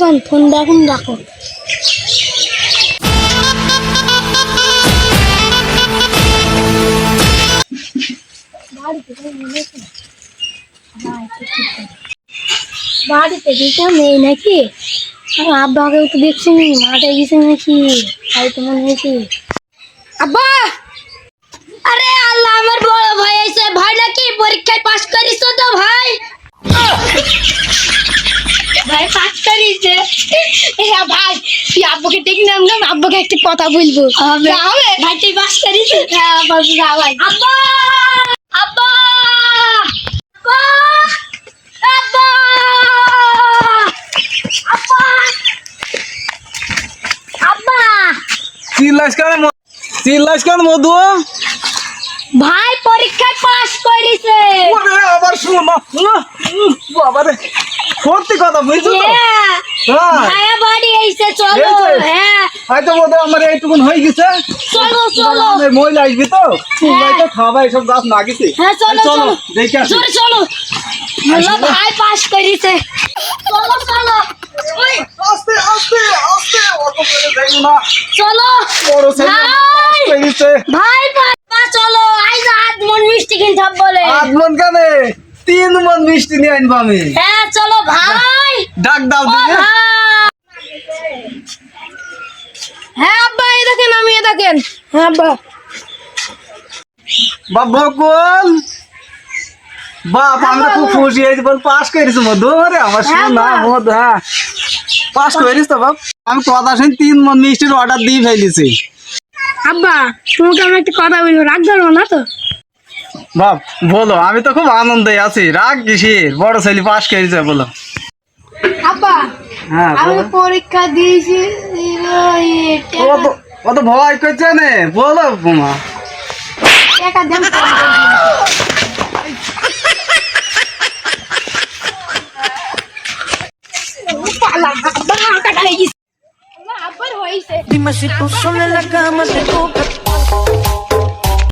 একজন ফোন দেখুন রাখো। বাড়িতে দিতে নেই নাকি? আব্বাকেও তো দেখছি নি, মাঠে গেছে নাকি? তাই তো মনে হয়েছে। আব্বা, আরে আল্লাহ, আমার বড় ভাই এসে। ভাই নাকি পরীক্ষায় পাস করিস তো ভাই? ভাই পাস করিছে। হ্যাঁ ভাই, তুই আব্বুকে ডেকে নাম না, আব্বুকে একটা কথা বলবো। হবে ভাই, তুই পাস করিস? হ্যাঁ ভাই। আব্বা, আব্বা, আব্বা, আব্বা, আব্বা। চিল্লাস কেন মধু? ভাই পরীক্ষায় পাস করিছে। আবার শুনো বাবারে, সত্যি কথা বুঝছো তো? হ্যাঁ, ভাইয়া বাড়ি এসে চলো। হ্যাঁ হয়তো মধু আমার এইটুকুন হয়ে গেছে। চলো চলো। মহিলা আসবি তো, তো খাওয়া এইসব গাছ না গেছি। হ্যাঁ চলো চলো, দেখে আসি। জোরে চলো। হ্যালো ভাই পাস করিছে। চলো চলো। ওই আস্তে আস্তে আস্তে, অত করে যাইও না। চলো বড় ছেলে পাস করেছে। ভাই পাস চলো। আইজ আট মন মিষ্টি কিনতে হবে বলে। 8 মন কানে 3 মন মিষ্টি নিয়ে আনবো আমি। হ্যাঁ চলো ভাই। ডাক দাও ও দিদি। ভাই। হ্যাঁ আব্বা, এই দেখেন, আমি এ দেখেন। হ্যাঁ আব্বা। বাপ বকুল, বাপ আমরা খুব খুশি হয়েছি, বল পাস করেছি মধু। আরে আমার শুনো না মধু, হ্যাঁ পাস করিস তো বাপ। আমি কথা শুনি 3 মন মিষ্টির অর্ডার দিয়ে ফেলেছি। আব্বা, তোমাকে আমি একটা কথা বলবো, রাগ ধরবো না তো? বাপ বলো, আমি তো খুব আনন্দে আছি। রাগ কিসের, বড় ছেলে পাস করেছে বলো। আব্বা, হ্যাঁ আমি বলো। পরীক্ষা দিয়েছি। ও তো ভয় করছে না, বলো বোমা। টাকা দেন। আব্বার হয়েছে। Dime si tú sola en la cama te toca.